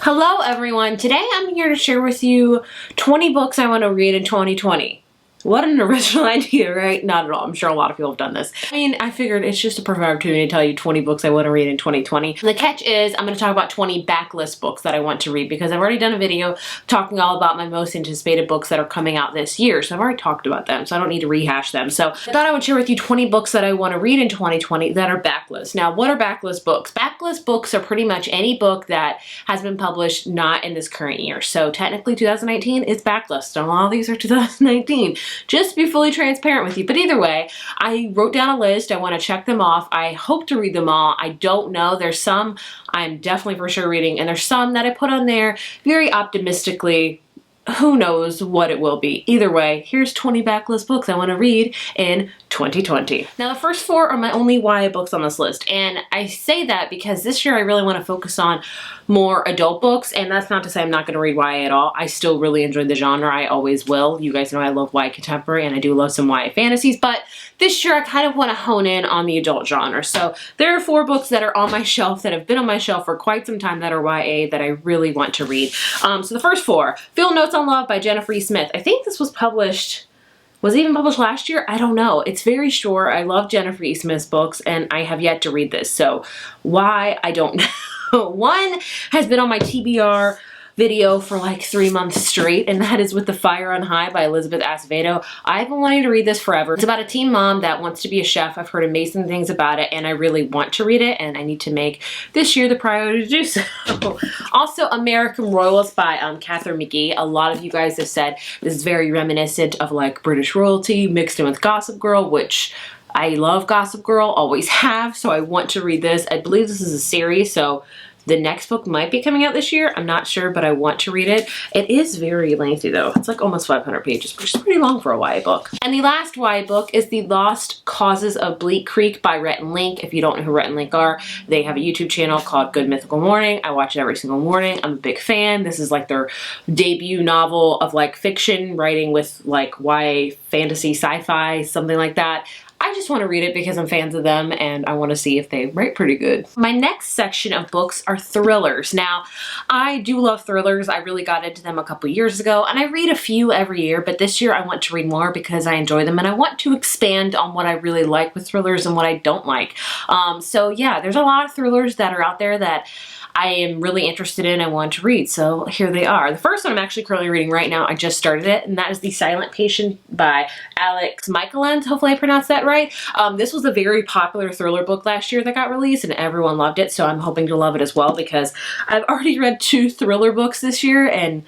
Hello everyone, today I'm here to share with you 20 books I want to read in 2020. What an original idea, right? Not at all. I'm sure a lot of people have done this. I mean, I figured it's just a perfect opportunity to tell you 20 books I want to read in 2020. And the catch is I'm going to talk about 20 backlist books that I want to read because I've already done a video talking all about my most anticipated books that are coming out this year. So I've already talked about them, so I don't need to rehash them. So I thought I would share with you 20 books that I want to read in 2020 that are backlist. Now, what are backlist books? Backlist books are pretty much any book that has been published not in this current year. So technically 2019 is backlist, and a lot of these are 2019. Just to be fully transparent with you. But either way, I wrote down a list. I want to check them off. I hope to read them all. I don't know. There's some I'm definitely for sure reading, and there's some that I put on there very optimistically. Who knows what it will be. Either way, here's 20 backlist books I want to read in 2020. Now, the first 4 are my only YA books on this list, and I say that because this year I really want to focus on more adult books, and that's not to say I'm not going to read YA at all. I still really enjoy the genre. I always will. You guys know I love YA contemporary, and I do love some YA fantasies, but this year I kind of want to hone in on the adult genre. So there are 4 books that are on my shelf that have been on my shelf for quite some time that are YA that I really want to read. So the first 4, Field Notes on Love by Jennifer E. Smith. I think this was published, was it even published last year? I don't know. It's very short. I love Jennifer E. Smith's books, and I have yet to read this. So why? I don't know. One has been on my TBR video for like 3 months straight, and that is With the Fire on High by Elizabeth Acevedo. I've been wanting to read this forever. It's about a teen mom that wants to be a chef. I've heard amazing things about it, and I really want to read it, and I need to make this year the priority to do so. Also, American Royals by Catherine McGee. A lot of you guys have said this is very reminiscent of like British royalty mixed in with Gossip Girl, which I love Gossip Girl, always have, so I want to read this. I believe this is a series, so the next book might be coming out this year. I'm not sure, but I want to read it. It is very lengthy though. It's like almost 500 pages, which is pretty long for a YA book. And the last YA book is The Lost Causes of Bleak Creek by Rhett and Link. If you don't know who Rhett and Link are, they have a YouTube channel called Good Mythical Morning. I watch it every single morning. I'm a big fan. This is like their debut novel of like fiction, writing with like YA fantasy, sci-fi, something like that. I just want to read it because I'm fans of them and I want to see if they write pretty good. My next section of books are thrillers. Now, I do love thrillers. I really got into them a couple years ago, and I read a few every year, but this year I want to read more because I enjoy them, and I want to expand on what I really like with thrillers and what I don't like. So yeah, there's a lot of thrillers that are out there that I am really interested in and want to read, so here they are. The first one I'm actually currently reading right now, I just started it, and that is The Silent Patient by Alex Michaeland. Hopefully I pronounced that right. This was a very popular thriller book last year that got released, and everyone loved it, so I'm hoping to love it as well because I've already read 2 thriller books this year, and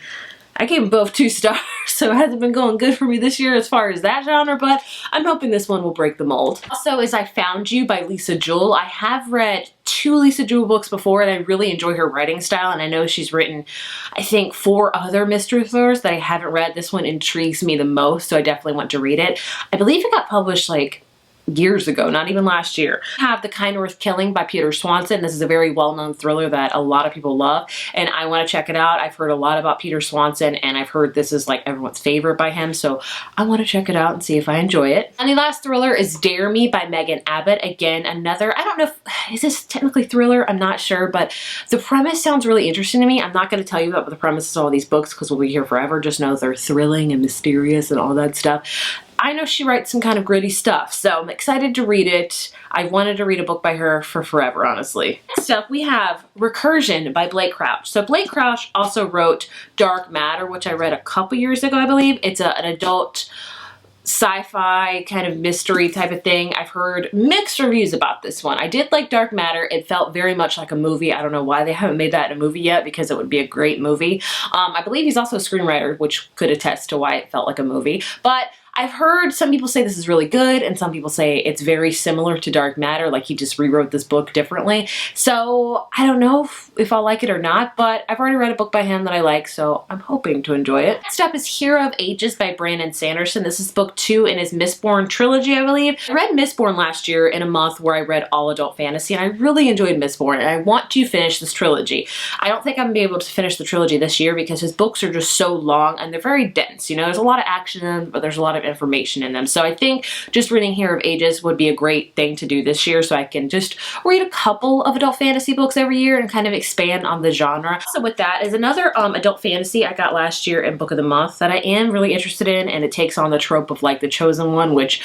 I gave them both 2 stars, so it hasn't been going good for me this year as far as that genre, but I'm hoping this one will break the mold. Also is I Found You by Lisa Jewell. I have read 2 Lisa Jewell books before, and I really enjoy her writing style, and I know she's written, I think, 4 other mystery thrillers that I haven't read. This one intrigues me the most, so I definitely want to read it. I believe it got published like years ago, not even last year. I have The Kind Worth Killing by Peter Swanson. This is a very well-known thriller that a lot of people love, and I want to check it out. I've heard a lot about Peter Swanson, and I've heard this is like everyone's favorite by him, so I want to check it out and see if I enjoy it. And the last thriller is Dare Me by Megan Abbott. Again, another, I don't know if, is this technically thriller? I'm not sure, but the premise sounds really interesting to me. I'm not going to tell you about the premises of all these books because we'll be here forever. Just know they're thrilling and mysterious and all that stuff. I know she writes some kind of gritty stuff, so I'm excited to read it. I wanted to read a book by her for forever, honestly. Next up, we have Recursion by Blake Crouch. So Blake Crouch also wrote Dark Matter, which I read a couple years ago, I believe. It's an adult sci-fi kind of mystery type of thing. I've heard mixed reviews about this one. I did like Dark Matter. It felt very much like a movie. I don't know why they haven't made that in a movie yet because it would be a great movie. I believe he's also a screenwriter, which could attest to why it felt like a movie. But I've heard some people say this is really good, and some people say it's very similar to Dark Matter, like he just rewrote this book differently. So I don't know if I'll like it or not, but I've already read a book by him that I like, so I'm hoping to enjoy it. Next up is Hero of Ages by Brandon Sanderson. This is book 2 in his Mistborn trilogy, I believe. I read Mistborn last year in a month where I read all adult fantasy, and I really enjoyed Mistborn, and I want to finish this trilogy. I don't think I'm gonna be able to finish the trilogy this year because his books are just so long, and they're very dense. You know, there's a lot of action, but there's a lot of information in them. So I think just reading Hero of Ages would be a great thing to do this year, so I can just read a couple of adult fantasy books every year and kind of expand on the genre. So with that is another adult fantasy I got last year in Book of the Month that I am really interested in, and it takes on the trope of like the chosen one, which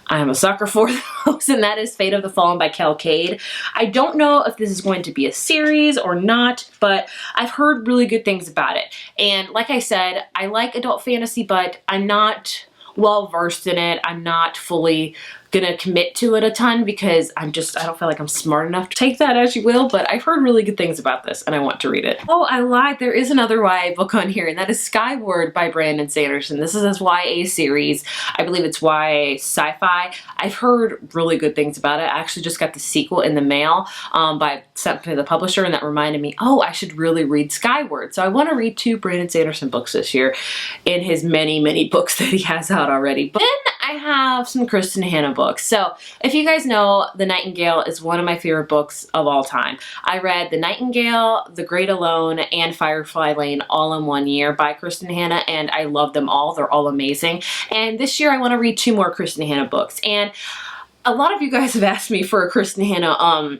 I am a sucker for those, and that is Fate of the Fallen by Kel Cade. I don't know if this is going to be a series or not, but I've heard really good things about it. And like I said, I like adult fantasy, but I'm not well versed in it. I'm not fully gonna commit to it a ton because I don't feel like I'm smart enough to take that as you will, but I've heard really good things about this and I want to read it. Oh, I lied. There is another YA book on here, and that is Skyward by Brandon Sanderson. This is his YA series. I believe it's YA sci-fi. I've heard really good things about it. I actually just got the sequel in the mail sent to the publisher, and that reminded me, oh, I should really read Skyward. So I want to read 2 Brandon Sanderson books this year in his many, many books that he has out already. But then I have some Kristen Hanna books. So if you guys know, The Nightingale is one of my favorite books of all time. I read The Nightingale, The Great Alone, and Firefly Lane all in one year by Kristen Hanna, and I love them all. They're all amazing. And this year I want to read 2 more Kristen Hanna books. And a lot of you guys have asked me for a Kristen Hanna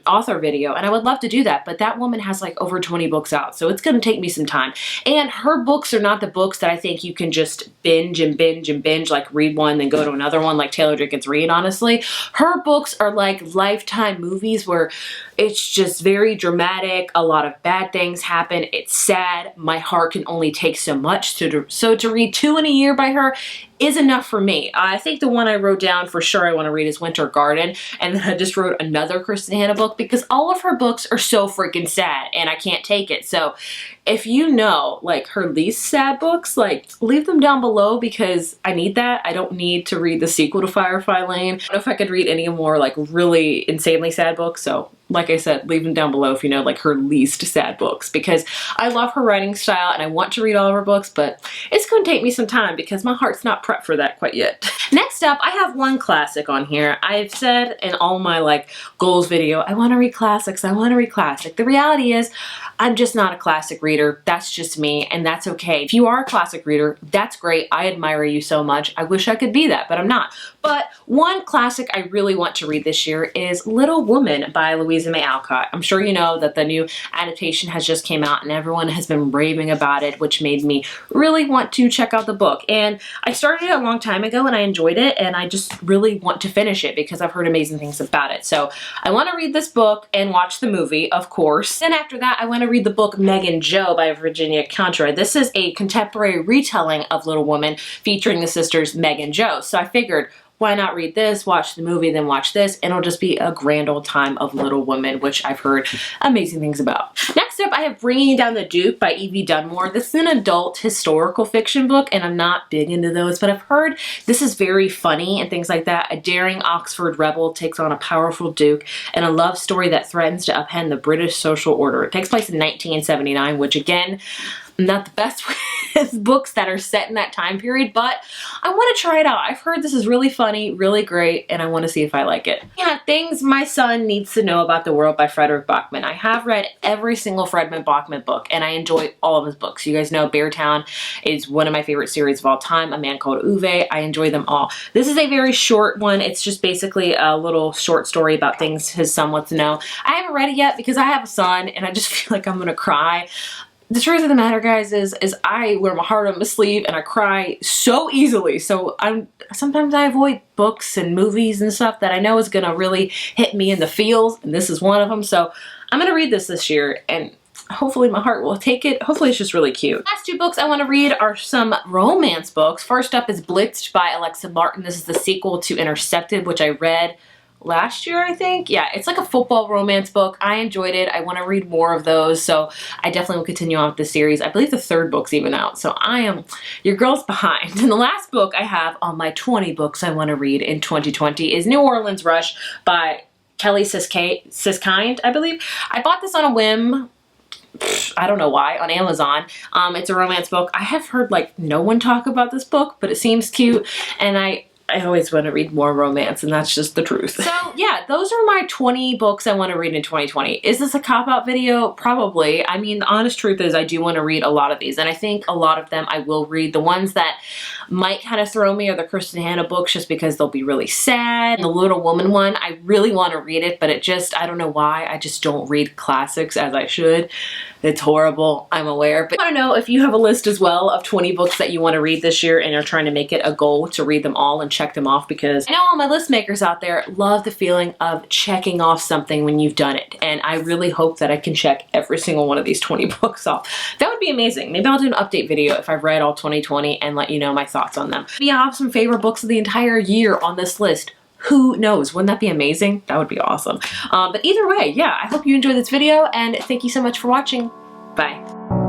author video, and I would love to do that, but that woman has like over 20 books out, so it's going to take me some time. And her books are not the books that I think you can just binge and binge and binge, like read one then go to another one like Taylor Jenkins Reid, honestly. Her books are like Lifetime movies where it's just very dramatic, a lot of bad things happen, it's sad, my heart can only take so much, so to read 2 in a year by her is enough for me. I think the one I wrote down for sure I want to read is Winter Garden, and then I just wrote another Kristen Hanna book because all of her books are so freaking sad and I can't take it. So if you know like her least sad books, like leave them down below because I need that. I don't need to read the sequel to Firefly Lane. I don't know if I could read any more like really insanely sad books, so like I said, leave them down below if you know like her least sad books, because I love her writing style and I want to read all of her books, but it's going to take me some time because my heart's not prepped for that quite yet. Next up, I have one classic on here. I've said in all my like goals video, I want to read classics, I want to read classic. The reality is I'm just not a classic reader. That's just me, and that's okay. If you are a classic reader, that's great. I admire you so much. I wish I could be that, but I'm not. But one classic I really want to read this year is Little Woman by Louisa May Alcott. I'm sure you know that the new adaptation has just came out and everyone has been raving about it, which made me really want to check out the book. And I started it a long time ago and I enjoyed it, and I just really want to finish it because I've heard amazing things about it. So I want to read this book and watch the movie, of course. Then after that, I want to read the book Meg and Jo by Virginia Contra. This is a contemporary retelling of Little Woman featuring the sisters Meg and Jo. So I figured, why not read this, watch the movie, then watch this, and it'll just be a grand old time of Little Woman, which I've heard amazing things about. Next up, I have Bringing Down the Duke by Evie Dunmore. This is an adult historical fiction book, and I'm not big into those, but I've heard this is very funny and things like that. A daring Oxford rebel takes on a powerful duke, and a love story that threatens to upend the British social order. It takes place in 1979, which again, I'm not the best with books that are set in that time period, but I want to try it out. I've heard this is really funny, really great, and I want to see if I like it. Yeah, Things My Son Needs to Know About the World by Frederick Bachman. I have read every single Frederick Bachman book, and I enjoy all of his books. You guys know Beartown is one of my favorite series of all time. A Man Called Uwe. I enjoy them all. This is a very short one. It's just basically a little short story about things his son wants to know. I haven't read it yet because I have a son, and I just feel like I'm going to cry. The truth of the matter, guys, is I wear my heart on my sleeve and I cry so easily. So sometimes I avoid books and movies and stuff that I know is going to really hit me in the feels, and this is one of them. So I'm going to read this year, and hopefully my heart will take it. Hopefully it's just really cute. Last 2 books I want to read are some romance books. First up is Blitzed by Alexa Martin. This is the sequel to Intercepted, which I read last year, I think. Yeah, it's like a football romance book. I enjoyed it. I want to read more of those, so I definitely will continue on with the series. I believe the 3rd book's even out, so your girl's behind. And the last book I have on my 20 books I want to read in 2020 is New Orleans Rush by Kelly Siskind, I believe. I bought this on a whim. I don't know why, on Amazon. It's a romance book. I have heard like no one talk about this book, but it seems cute, and I I always want to read more romance, and that's just the truth. So yeah, those are my 20 books I want to read in 2020. Is this a cop-out video? Probably. I mean, the honest truth is I do want to read a lot of these, and I think a lot of them I will read. The ones that might kind of throw me are the Kristen Hanna books, just because they'll be really sad. The Little Woman one, I really want to read it, but it just, I don't know why, I just don't read classics as I should. It's horrible, I'm aware. But I want to know if you have a list as well of 20 books that you want to read this year and are trying to make it a goal to read them all and check them off, because I know all my list makers out there love the feeling of checking off something when you've done it. And I really hope that I can check every single one of these 20 books off. That would be amazing. Maybe I'll do an update video if I've read all 2020 and let you know my thoughts on them. Maybe I have some favorite books of the entire year on this list. Who knows? Wouldn't that be amazing? That would be awesome. But either way, yeah, I hope you enjoyed this video, and thank you so much for watching. Bye.